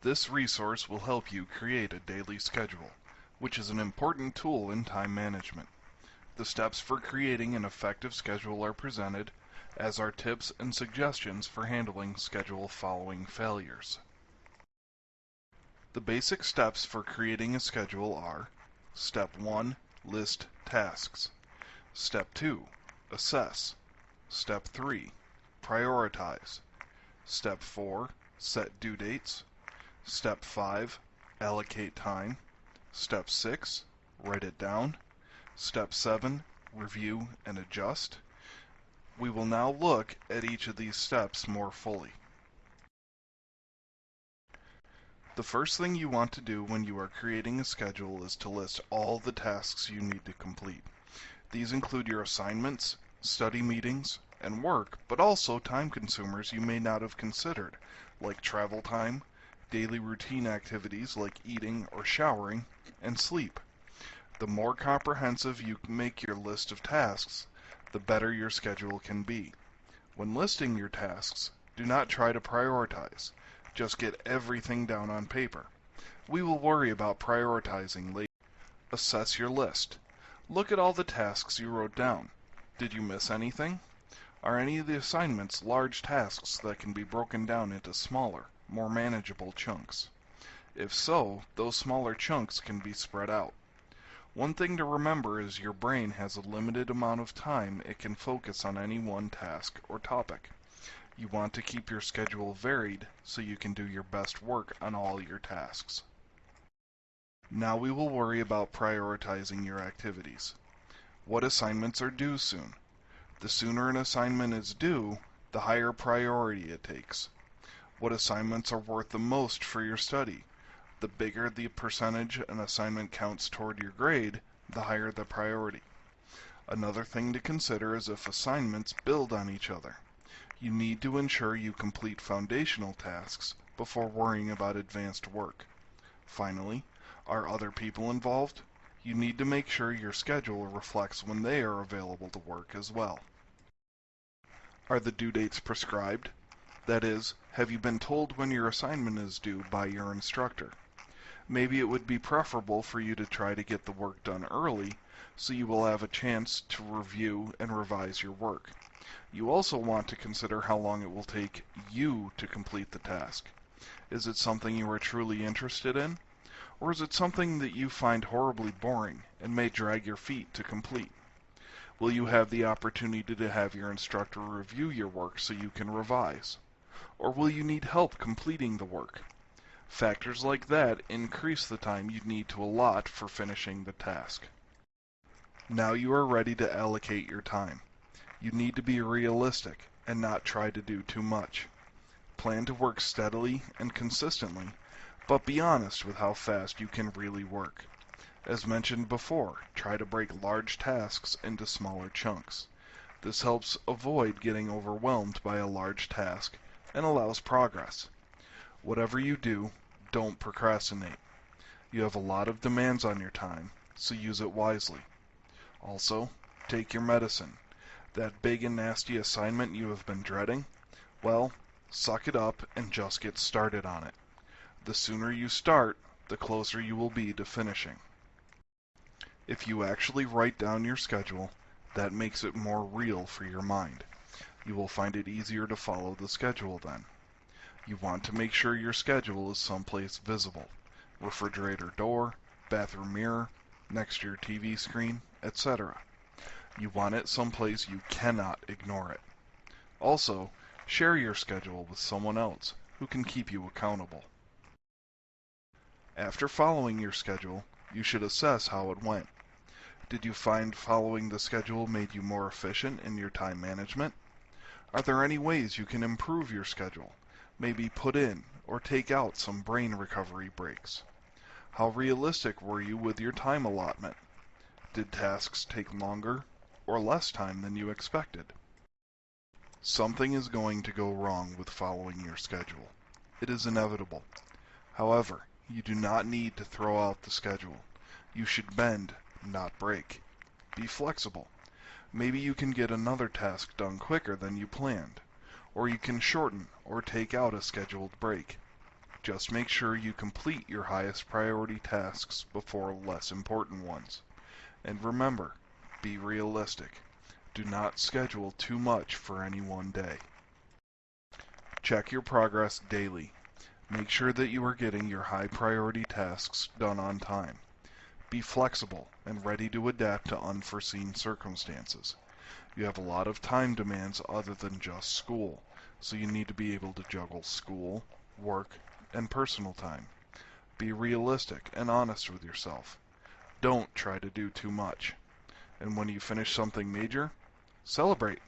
This resource will help you create a daily schedule, which is an important tool in time management. The steps for creating an effective schedule are presented, as are tips and suggestions for handling schedule following failures. The basic steps for creating a schedule are: Step 1. List tasks. Step 2. Assess. Step 3. Prioritize. Step 4. Set due dates. Step 5. Allocate time. Step 6. Write it down. Step 7. Review and adjust. We will now look at each of these steps more fully. The first thing you want to do when you are creating a schedule is to list all the tasks you need to complete. These include your assignments, study meetings, and work, but also time consumers you may not have considered, like travel time, daily routine activities like eating or showering, and sleep. The more comprehensive you make your list of tasks, the better your schedule can be. When listing your tasks, do not try to prioritize. Just get everything down on paper. We will worry about prioritizing later. Assess your list. Look at all the tasks you wrote down. Did you miss anything? Are any of the assignments large tasks that can be broken down into smaller, more manageable chunks? If so, those smaller chunks can be spread out. One thing to remember is your brain has a limited amount of time it can focus on any one task or topic. You want to keep your schedule varied so you can do your best work on all your tasks. Now we will worry about prioritizing your activities. What assignments are due soon? The sooner an assignment is due, the higher priority it takes. What assignments are worth the most for your study? The bigger the percentage an assignment counts toward your grade, the higher the priority. Another thing to consider is if assignments build on each other. You need to ensure you complete foundational tasks before worrying about advanced work. Finally, are other people involved? You need to make sure your schedule reflects when they are available to work as well. Are the due dates prescribed? That is, have you been told when your assignment is due by your instructor? Maybe it would be preferable for you to try to get the work done early, so you will have a chance to review and revise your work. You also want to consider how long it will take you to complete the task. Is it something you are truly interested in? Or is it something that you find horribly boring and may drag your feet to complete? Will you have the opportunity to have your instructor review your work so you can revise? Or will you need help completing the work? Factors like that increase the time you need to allot for finishing the task. Now you are ready to allocate your time. You need to be realistic and not try to do too much. Plan to work steadily and consistently, but be honest with how fast you can really work. As mentioned before, try to break large tasks into smaller chunks. This helps avoid getting overwhelmed by a large task and allows progress. Whatever you do, don't procrastinate. You have a lot of demands on your time, so use it wisely. Also, take your medicine. That big and nasty assignment you have been dreading? Well, suck it up and just get started on it. The sooner you start, the closer you will be to finishing. If you actually write down your schedule, that makes it more real for your mind. You will find it easier to follow the schedule then. You want to make sure your schedule is someplace visible. Refrigerator door, bathroom mirror, next to your TV screen, etc. You want it someplace you cannot ignore it. Also, share your schedule with someone else who can keep you accountable. After following your schedule, you should assess how it went. Did you find following the schedule made you more efficient in your time management? Are there any ways you can improve your schedule? Maybe put in or take out some brain recovery breaks. How realistic were you with your time allotment? Did tasks take longer or less time than you expected? Something is going to go wrong with following your schedule. It is inevitable. However, you do not need to throw out the schedule. You should bend, not break. Be flexible. Maybe you can get another task done quicker than you planned, or you can shorten or take out a scheduled break. Just make sure you complete your highest priority tasks before less important ones. And remember, be realistic. Do not schedule too much for any one day. Check your progress daily. Make sure that you are getting your high priority tasks done on time. Be flexible and ready to adapt to unforeseen circumstances. You have a lot of time demands other than just school, so you need to be able to juggle school, work, and personal time. Be realistic and honest with yourself. Don't try to do too much. And when you finish something major, celebrate.